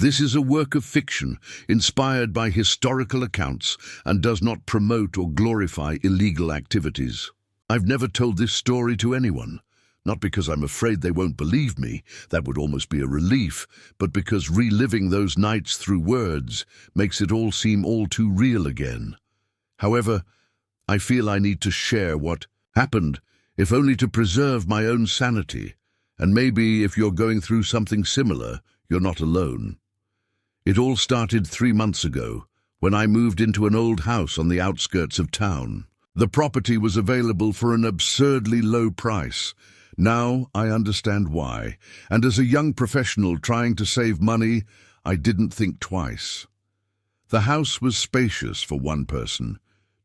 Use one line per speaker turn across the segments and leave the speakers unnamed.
This is a work of fiction, inspired by historical accounts, and does not promote or glorify illegal activities. I've never told this story to anyone, not because I'm afraid they won't believe me, that would almost be a relief, but because reliving those nights through words makes it all seem all too real again. However, I feel I need to share what happened, if only to preserve my own sanity, and maybe if you're going through something similar, you're not alone. It all started 3 months ago, when I moved into an old house on the outskirts of town. The property was available for an absurdly low price. Now I understand why, and as a young professional trying to save money, I didn't think twice. The house was spacious for one person.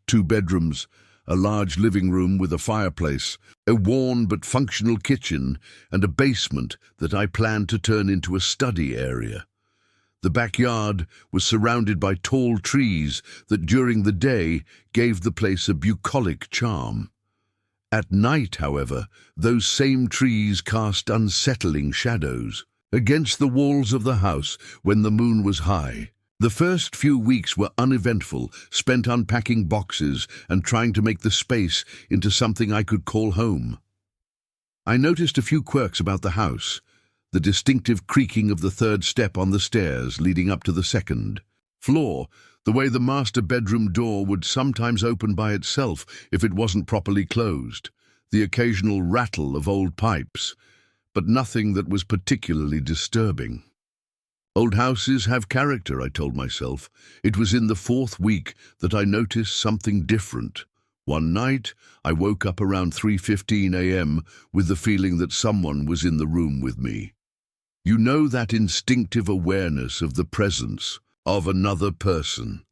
2 bedrooms, a large living room with a fireplace, a worn but functional kitchen, and a basement that I planned to turn into a study area. The backyard was surrounded by tall trees that during the day gave the place a bucolic charm. At night, however, those same trees cast unsettling shadows against the walls of the house when the moon was high. The first few weeks were uneventful, spent unpacking boxes and trying to make the space into something I could call home. I noticed a few quirks about the house. The distinctive creaking of the 3rd step on the stairs leading up to the 2nd floor, the way the master bedroom door would sometimes open by itself if it wasn't properly closed, the occasional rattle of old pipes, but nothing that was particularly disturbing. Old houses have character, I told myself. It was in the 4th week that I noticed something different. One night, I woke up around 3:15 a.m. with the feeling that someone was in the room with me. You know, that instinctive awareness of the presence of another person.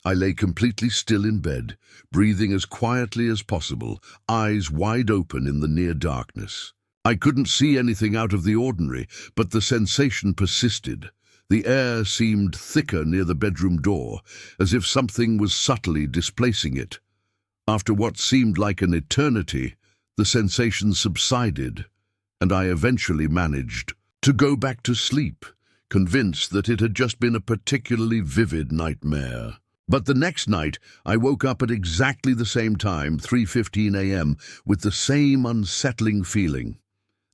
I lay completely still in bed, breathing as quietly as possible, eyes wide open in the near darkness. I couldn't see anything out of the ordinary, but the sensation persisted. The air seemed thicker near the bedroom door, as if something was subtly displacing it. After what seemed like an eternity, the sensation subsided, and I eventually managed to go back to sleep, convinced that it had just been a particularly vivid nightmare. But the next night, I woke up at exactly the same time, 3:15 a.m., with the same unsettling feeling.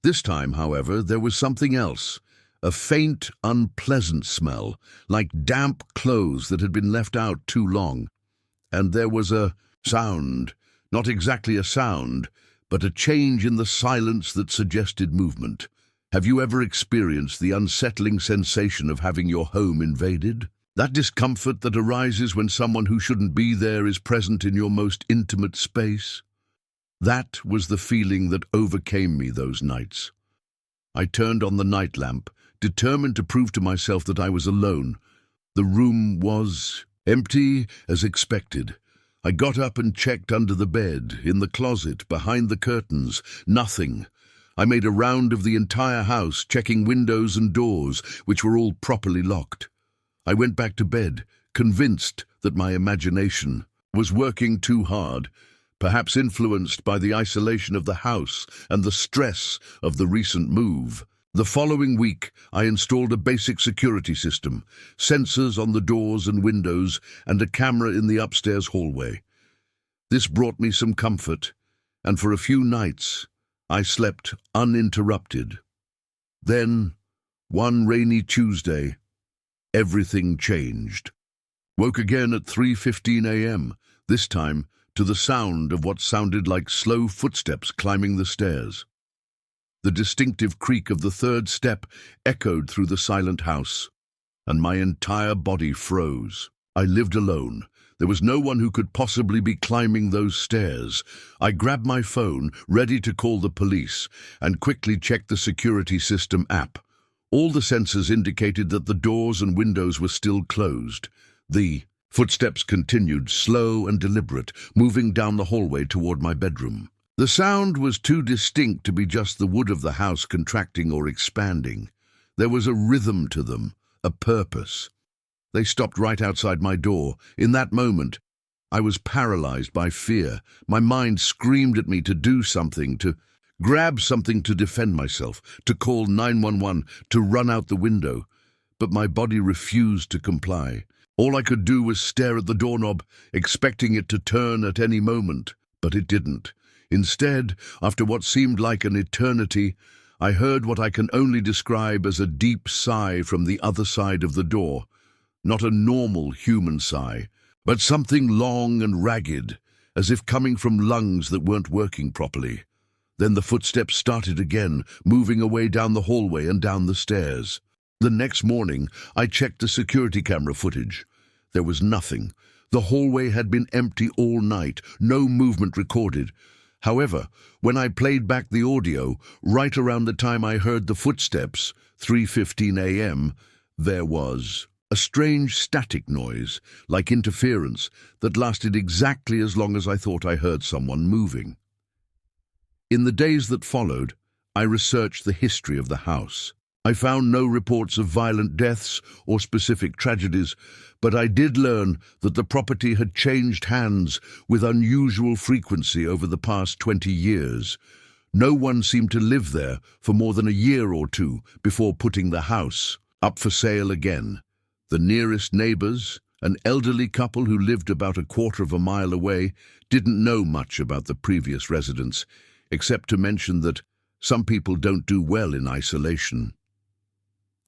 This time, however, there was something else. A faint, unpleasant smell, like damp clothes that had been left out too long. And there was a sound, not exactly a sound, but a change in the silence that suggested movement. Have you ever experienced the unsettling sensation of having your home invaded? That discomfort that arises when someone who shouldn't be there is present in your most intimate space? That was the feeling that overcame me those nights. I turned on the night lamp, determined to prove to myself that I was alone. The room was empty as expected. I got up and checked under the bed, in the closet, behind the curtains. Nothing. I made a round of the entire house, checking windows and doors, which were all properly locked. I went back to bed, convinced that my imagination was working too hard, perhaps influenced by the isolation of the house and the stress of the recent move. The following week, I installed a basic security system, sensors on the doors and windows, and a camera in the upstairs hallway. This brought me some comfort, and for a few nights, I slept uninterrupted. Then, one rainy Tuesday, everything changed. Woke again at 3:15 a.m., this time to the sound of what sounded like slow footsteps climbing the stairs. The distinctive creak of the 3rd step echoed through the silent house, and my entire body froze. I lived alone. There was no one who could possibly be climbing those stairs. I grabbed my phone, ready to call the police, and quickly checked the security system app. All the sensors indicated that the doors and windows were still closed. The footsteps continued, slow and deliberate, moving down the hallway toward my bedroom. The sound was too distinct to be just the wood of the house contracting or expanding. There was a rhythm to them, a purpose. They stopped right outside my door. In that moment, I was paralyzed by fear. My mind screamed at me to do something, to grab something to defend myself, to call 911, to run out the window. but my body refused to comply. All I could do was stare at the doorknob, expecting it to turn at any moment, but it didn't. Instead, after what seemed like an eternity, I heard what I can only describe as a deep sigh from the other side of the door. Not a normal human sigh, but something long and ragged, as if coming from lungs that weren't working properly. Then the footsteps started again, moving away down the hallway and down the stairs. The next morning, I checked the security camera footage. There was nothing. The hallway had been empty all night, no movement recorded. However, when I played back the audio, right around the time I heard the footsteps, 3:15 a.m., there was a strange static noise, like interference, that lasted exactly as long as I thought I heard someone moving. In the days that followed, I researched the history of the house. I found no reports of violent deaths or specific tragedies, but I did learn that the property had changed hands with unusual frequency over the past 20 years. No one seemed to live there for more than a year or two before putting the house up for sale again. The nearest neighbors, an elderly couple who lived about a quarter of a mile away, didn't know much about the previous residents, except to mention that some people don't do well in isolation.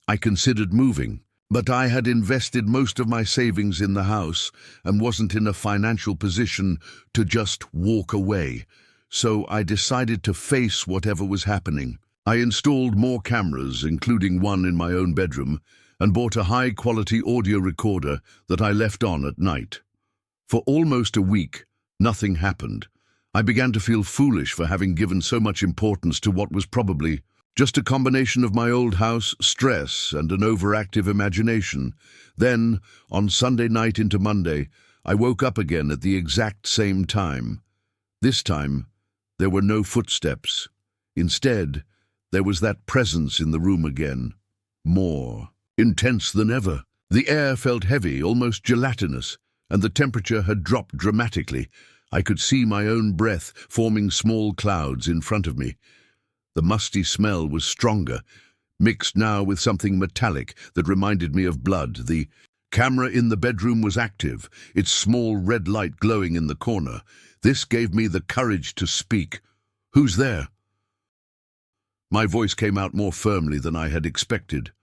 I considered moving, but I had invested most of my savings in the house and wasn't in a financial position to just walk away, so I decided to face whatever was happening. I installed more cameras, including one in my own bedroom, and bought a high-quality audio recorder that I left on at night. For almost a week, nothing happened. I began to feel foolish for having given so much importance to what was probably just a combination of my old house, stress, and an overactive imagination. Then, on Sunday night into Monday, I woke up again at the exact same time. This time, there were no footsteps. Instead, there was that presence in the room again. More intense than ever. The air felt heavy, almost gelatinous, and the temperature had dropped dramatically. I could see my own breath forming small clouds in front of me. The musty smell was stronger, mixed now with something metallic that reminded me of blood. The camera in the bedroom was active, its small red light glowing in the corner. This gave me the courage to speak. "Who's there?" My voice came out more firmly than I had expected.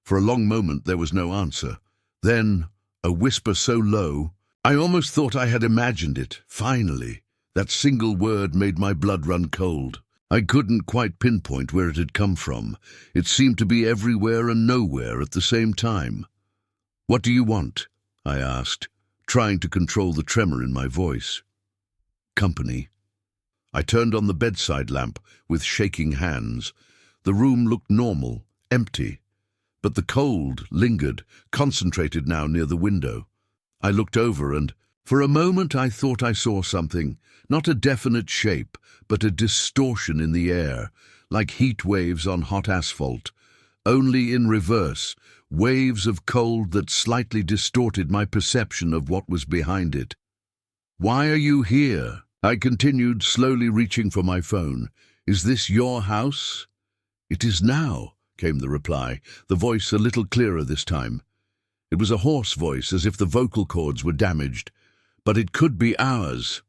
For a long moment there was no answer. Then, a whisper so low, I almost thought I had imagined it. Finally, that single word made my blood run cold. I couldn't quite pinpoint where it had come from. It seemed to be everywhere and nowhere at the same time. "What do you want?" I asked, trying to control the tremor in my voice. "Company." I turned on the bedside lamp with shaking hands. The room looked normal, empty, but the cold lingered, concentrated now near the window. I looked over and, for a moment, I thought I saw something, not a definite shape, but a distortion in the air, like heat waves on hot asphalt, only in reverse, waves of cold that slightly distorted my perception of what was behind it. "Why are you here?" I continued, slowly reaching for my phone. "Is this your house?" "It is now," came the reply, the voice a little clearer this time. It was a hoarse voice, as if the vocal cords were damaged, but it could be ours.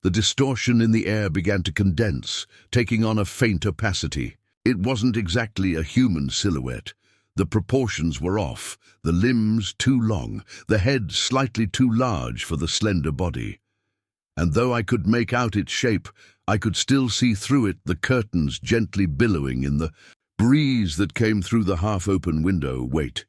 The distortion in the air began to condense, taking on a faint opacity. It wasn't exactly a human silhouette. The proportions were off, the limbs too long, the head slightly too large for the slender body. And though I could make out its shape, I could still see through it the curtains gently billowing in the breeze that came through the half-open window. Wait.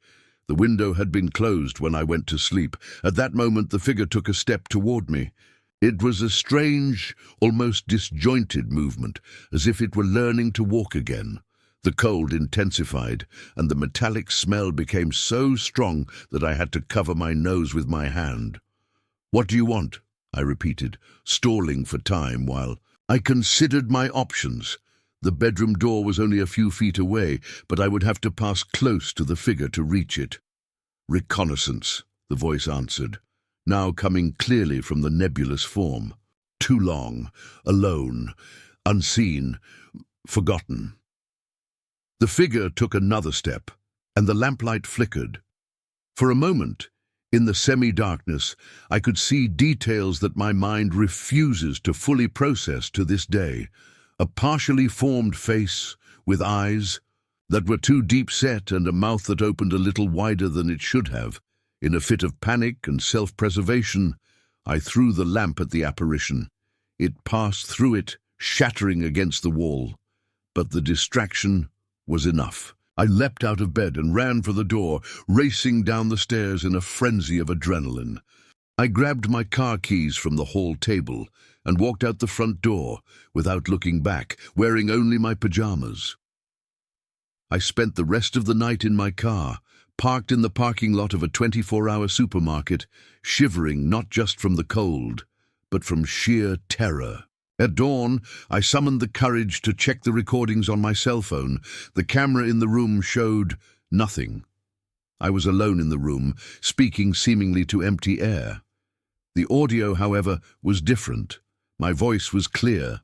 The window had been closed when I went to sleep. At that moment, the figure took a step toward me. It was a strange, almost disjointed movement, as if it were learning to walk again. The cold intensified, and the metallic smell became so strong that I had to cover my nose with my hand. "What do you want?" I repeated, stalling for time while I considered my options. The bedroom door was only a few feet away, but I would have to pass close to the figure to reach it. "Reconnaissance," the voice answered, now coming clearly from the nebulous form. "Too long, alone, unseen, forgotten." The figure took another step, and the lamplight flickered. For a moment, in the semi-darkness, I could see details that my mind refuses to fully process to this day. A partially formed face with eyes that were too deep-set and a mouth that opened a little wider than it should have. In a fit of panic and self-preservation, I threw the lamp at the apparition. It passed through it, shattering against the wall. But the distraction was enough. I leapt out of bed and ran for the door, racing down the stairs in a frenzy of adrenaline. I grabbed my car keys from the hall table and walked out the front door without looking back, wearing only my pajamas. I spent the rest of the night in my car, parked in the parking lot of a 24-hour supermarket, shivering not just from the cold, but from sheer terror. At dawn, I summoned the courage to check the recordings on my cell phone. The camera in the room showed nothing. I was alone in the room, speaking seemingly to empty air. The audio, however, was different. My voice was clear,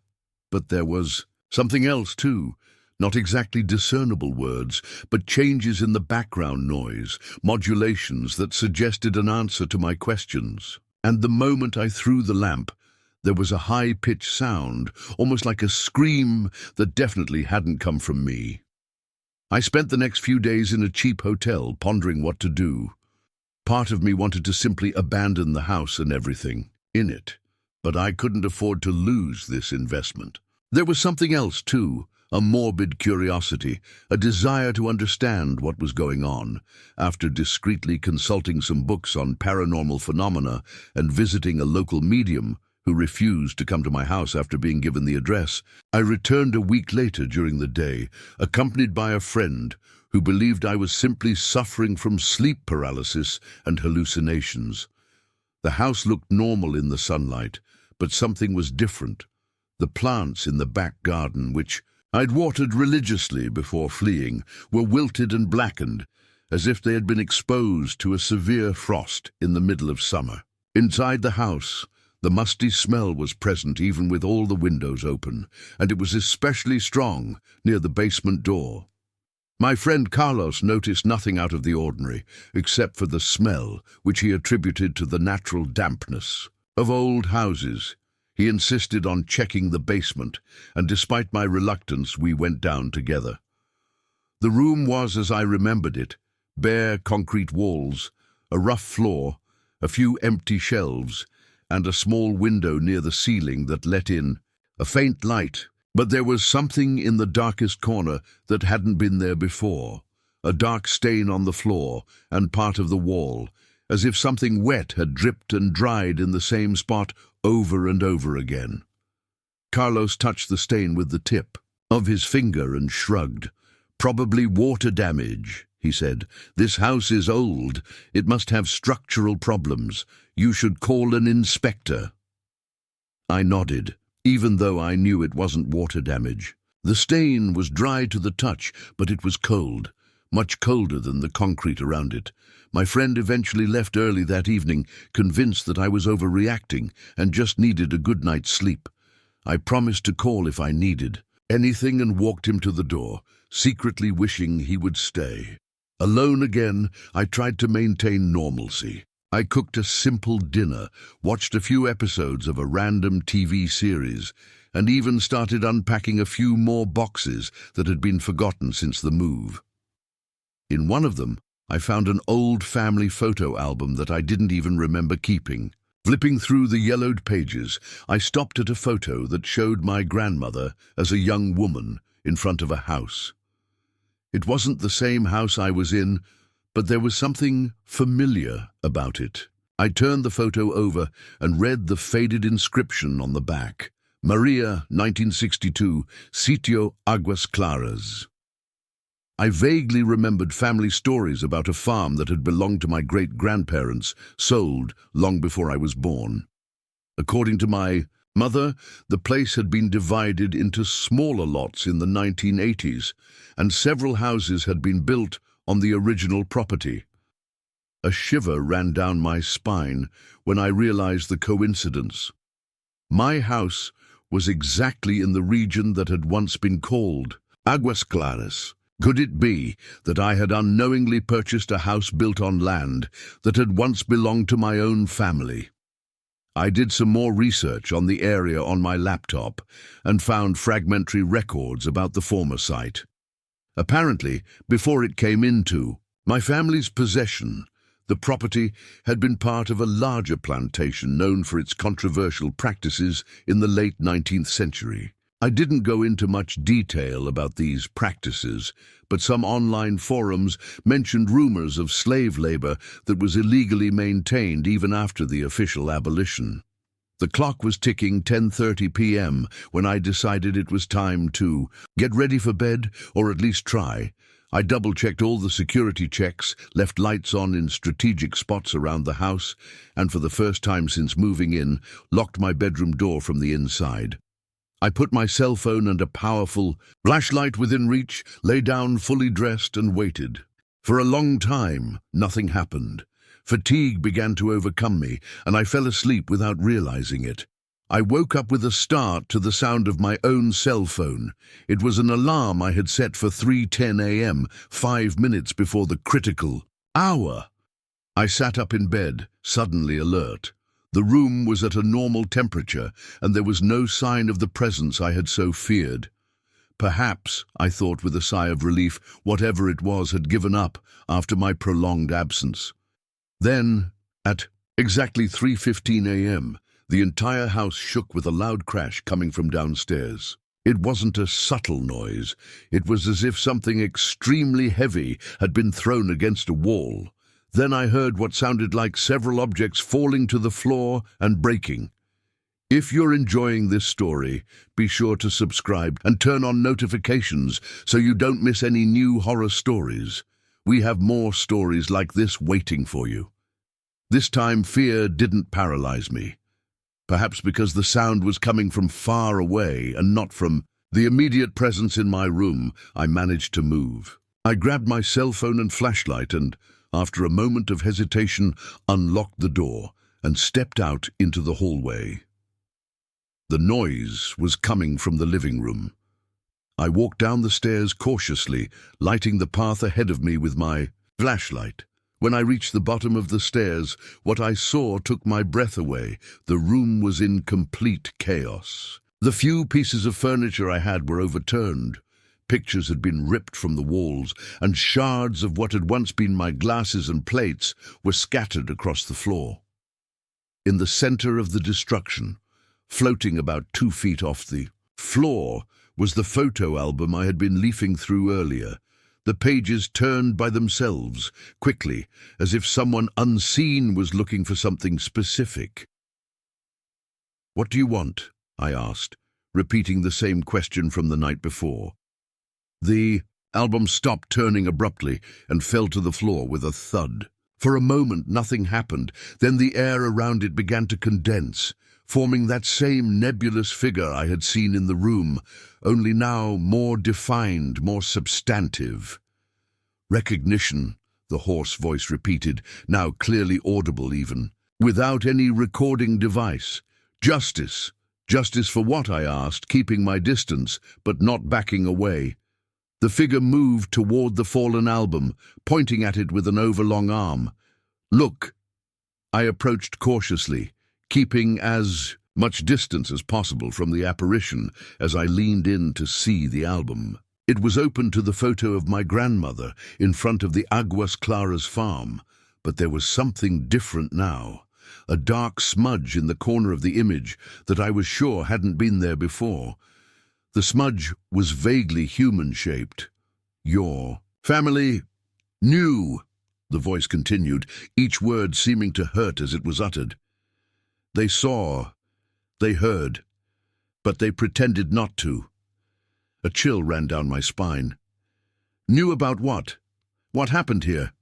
but there was something else too. Not exactly discernible words, but changes in the background noise, modulations that suggested an answer to my questions. And the moment I threw the lamp, there was a high-pitched sound, almost like a scream that definitely hadn't come from me. I spent the next few days in a cheap hotel, pondering what to do. Part of me wanted to simply abandon the house and everything in it, but I couldn't afford to lose this investment. There was something else, too, a morbid curiosity, a desire to understand what was going on. After discreetly consulting some books on paranormal phenomena and visiting a local medium, who refused to come to my house after being given the address, I returned a week later during the day, accompanied by a friend who believed I was simply suffering from sleep paralysis and hallucinations. The house looked normal in the sunlight, but something was different. The plants in the back garden, which I'd watered religiously before fleeing, were wilted and blackened, as if they had been exposed to a severe frost in the middle of summer. Inside the house, the musty smell was present even with all the windows open, and it was especially strong near the basement door. My friend Carlos noticed nothing out of the ordinary, except for the smell, which he attributed to the natural dampness of old houses. He insisted on checking the basement, and despite my reluctance, we went down together. The room was as I remembered it, bare concrete walls, a rough floor, a few empty shelves, and a small window near the ceiling that let in a faint light. But there was something in the darkest corner that hadn't been there before, a dark stain on the floor and part of the wall, as if something wet had dripped and dried in the same spot over and over again. Carlos touched the stain with the tip of his finger and shrugged. "Probably water damage," he said. "This house is old. It must have structural problems. You should call an inspector." I nodded, even though I knew it wasn't water damage. The stain was dry to the touch, but it was cold, much colder than the concrete around it. My friend eventually left early that evening, convinced that I was overreacting and just needed a good night's sleep. I promised to call if I needed anything and walked him to the door, secretly wishing he would stay. Alone again, I tried to maintain normalcy. I cooked a simple dinner, watched a few episodes of a random TV series, and even started unpacking a few more boxes that had been forgotten since the move. In one of them, I found an old family photo album that I didn't even remember keeping. Flipping through the yellowed pages, I stopped at a photo that showed my grandmother as a young woman in front of a house. It wasn't the same house I was in, but there was something familiar about it. I turned the photo over and read the faded inscription on the back. Maria, 1962, Sitio Aguas Claras. I vaguely remembered family stories about a farm that had belonged to my great-grandparents, sold long before I was born. According to my mother, the place had been divided into smaller lots in the 1980s, and several houses had been built on the original property. A shiver ran down my spine when I realized the coincidence. My house was exactly in the region that had once been called Aguas Claras, Could it be that I had unknowingly purchased a house built on land that had once belonged to my own family? I did some more research on the area on my laptop and found fragmentary records about the former site. Apparently, before it came into my family's possession, the property had been part of a larger plantation known for its controversial practices in the late 19th century. I didn't go into much detail about these practices, but some online forums mentioned rumors of slave labor that was illegally maintained even after the official abolition. The clock was ticking 10:30 p.m. when I decided it was time to get ready for bed, or at least try. I double-checked all the security checks, left lights on in strategic spots around the house, and for the first time since moving in, locked my bedroom door from the inside. I put my cell phone and a powerful flashlight within reach, lay down fully dressed and waited. For a long time, nothing happened. Fatigue began to overcome me, and I fell asleep without realizing it. I woke up with a start to the sound of my own cell phone. It was an alarm I had set for 3:10 a.m., 5 minutes before the critical hour. I sat up in bed, suddenly alert. The room was at a normal temperature, and there was no sign of the presence I had so feared. Perhaps, I thought with a sigh of relief, whatever it was had given up after my prolonged absence. Then, at exactly 3:15 a.m., the entire house shook with a loud crash coming from downstairs. It wasn't a subtle noise. It was as if something extremely heavy had been thrown against a wall. Then I heard what sounded like several objects falling to the floor and breaking. If you're enjoying this story, be sure to subscribe and turn on notifications so you don't miss any new horror stories. We have more stories like this waiting for you. This time, fear didn't paralyze me. Perhaps because the sound was coming from far away and not from the immediate presence in my room, I managed to move. I grabbed my cell phone and flashlight and, after a moment of hesitation, unlocked the door and stepped out into the hallway. The noise was coming from the living room. I walked down the stairs cautiously, lighting the path ahead of me with my flashlight. When I reached the bottom of the stairs, what I saw took my breath away. The room was in complete chaos. The few pieces of furniture I had were overturned. Pictures had been ripped from the walls, and shards of what had once been my glasses and plates were scattered across the floor. In the center of the destruction, floating about 2 feet off the floor, was the photo album I had been leafing through earlier. The pages turned by themselves, quickly, as if someone unseen was looking for something specific. "What do you want?" I asked, repeating the same question from the night before. The album stopped turning abruptly and fell to the floor with a thud. For a moment, nothing happened. Then the air around it began to condense, forming that same nebulous figure I had seen in the room, only now more defined, more substantive. "Recognition," the hoarse voice repeated, now clearly audible even, "without any recording device. Justice. Justice for what?" I asked, keeping my distance, but not backing away. The figure moved toward the fallen album, pointing at it with an overlong arm. "Look." I approached cautiously, keeping as much distance as possible from the apparition as I leaned in to see the album. It was open to the photo of my grandmother in front of the Aguas Claras farm, but there was something different now. A dark smudge in the corner of the image that I was sure hadn't been there before. The smudge was vaguely human-shaped. "Your family knew," the voice continued, each word seeming to hurt as it was uttered. "They saw, they heard, but they pretended not to." A chill ran down my spine. "Knew about what? What happened here?"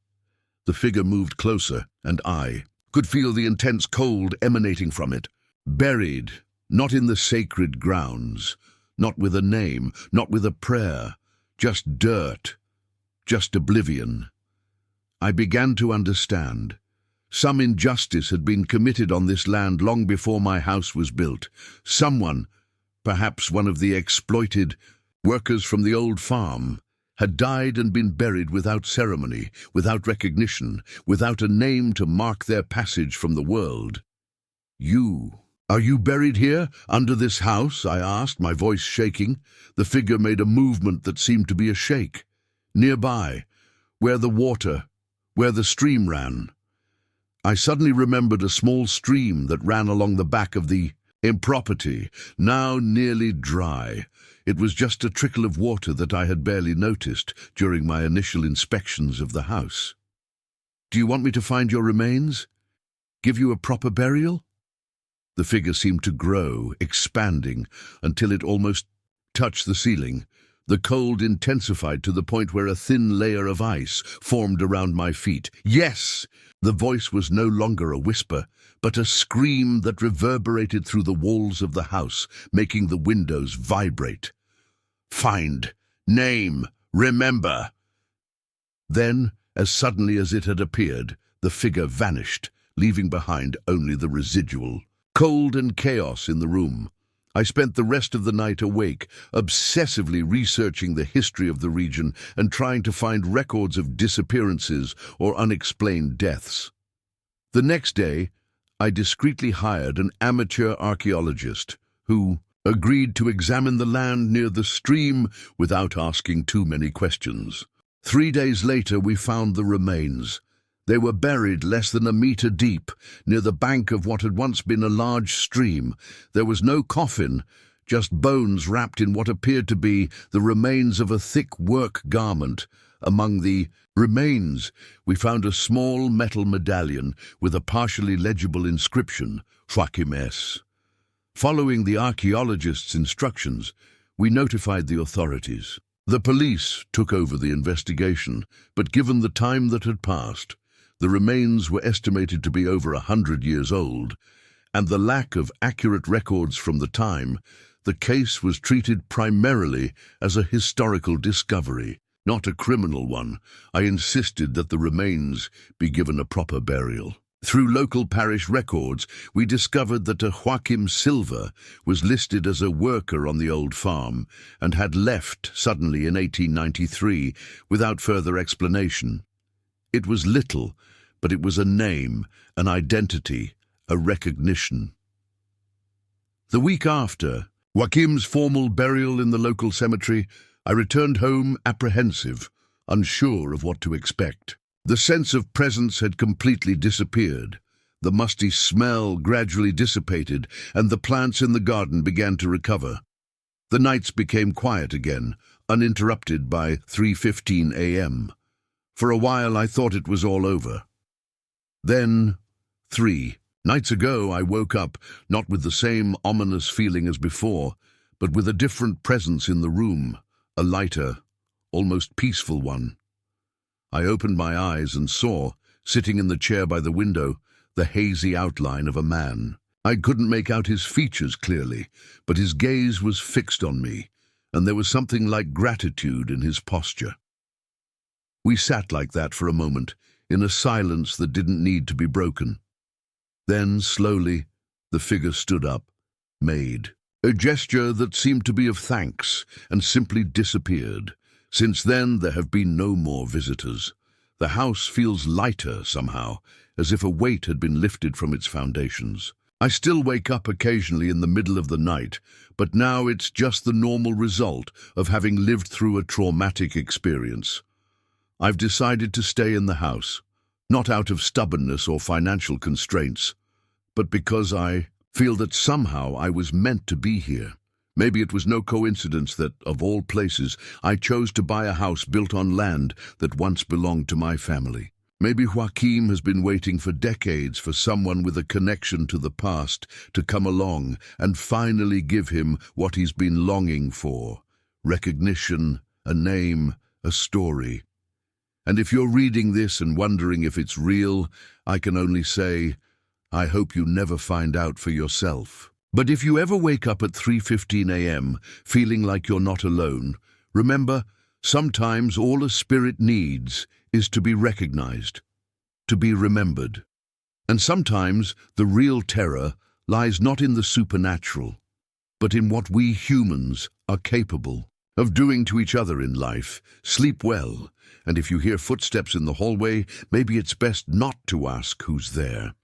The figure moved closer, and I could feel the intense cold emanating from it. Buried, not in the sacred grounds, not with a name, not with a prayer, just dirt, just oblivion. I began to understand. Some injustice had been committed on this land long before my house was built. Someone, perhaps one of the exploited workers from the old farm, had died and been buried without ceremony, without recognition, without a name to mark their passage from the world. Are you buried here, under this house?" I asked, my voice shaking. The figure made a movement that seemed to be a shake. "Nearby, where the stream ran." I suddenly remembered a small stream that ran along the back of the property, now nearly dry. It was just a trickle of water that I had barely noticed during my initial inspections of the house. "Do you want me to find your remains? Give you a proper burial?" The figure seemed to grow, expanding, until it almost touched the ceiling. The cold intensified to the point where a thin layer of ice formed around my feet. "Yes!" The voice was no longer a whisper, but a scream that reverberated through the walls of the house, making the windows vibrate. "Find, name, remember." Then, as suddenly as it had appeared, the figure vanished, leaving behind only the residual cold and chaos in the room. I spent the rest of the night awake, obsessively researching the history of the region and trying to find records of disappearances or unexplained deaths. The next day, I discreetly hired an amateur archaeologist who agreed to examine the land near the stream without asking too many questions. 3 days later, we found the remains. They were buried less than a meter deep, near the bank of what had once been a large stream. There was no coffin, just bones wrapped in what appeared to be the remains of a thick work garment. Among the remains, we found a small metal medallion with a partially legible inscription, "Joaquim." Following the archaeologist's instructions, we notified the authorities. The police took over the investigation, but given the time that had passed, the remains were estimated to be over 100 years old, and the lack of accurate records from the time, the case was treated primarily as a historical discovery, not a criminal one. I insisted that the remains be given a proper burial. Through local parish records, we discovered that a Joaquim Silva was listed as a worker on the old farm and had left suddenly in 1893 without further explanation. It was little, but it was a name, an identity, a recognition. The week after Joaquim's formal burial in the local cemetery, I returned home apprehensive, unsure of what to expect. The sense of presence had completely disappeared. The musty smell gradually dissipated, and the plants in the garden began to recover. The nights became quiet again, uninterrupted by 3:15 a.m. For a while I thought it was all over. Then, 3 nights ago, I woke up, not with the same ominous feeling as before, but with a different presence in the room, a lighter, almost peaceful one. I opened my eyes and saw, sitting in the chair by the window, the hazy outline of a man. I couldn't make out his features clearly, but his gaze was fixed on me, and there was something like gratitude in his posture. We sat like that for a moment, in a silence that didn't need to be broken. Then, slowly, the figure stood up, made a gesture that seemed to be of thanks, and simply disappeared. Since then, there have been no more visitors. The house feels lighter somehow, as if a weight had been lifted from its foundations. I still wake up occasionally in the middle of the night, but now it's just the normal result of having lived through a traumatic experience. I've decided to stay in the house, not out of stubbornness or financial constraints, but because I feel that somehow I was meant to be here. Maybe it was no coincidence that, of all places, I chose to buy a house built on land that once belonged to my family. Maybe Joaquim has been waiting for decades for someone with a connection to the past to come along and finally give him what he's been longing for: recognition, a name, a story. And if you're reading this and wondering if it's real, I can only say, I hope you never find out for yourself. But if you ever wake up at 3:15 a.m. feeling like you're not alone, remember, sometimes all a spirit needs is to be recognized, to be remembered. And sometimes the real terror lies not in the supernatural, but in what we humans are capable of doing to each other in life. Sleep well, and if you hear footsteps in the hallway, maybe it's best not to ask who's there.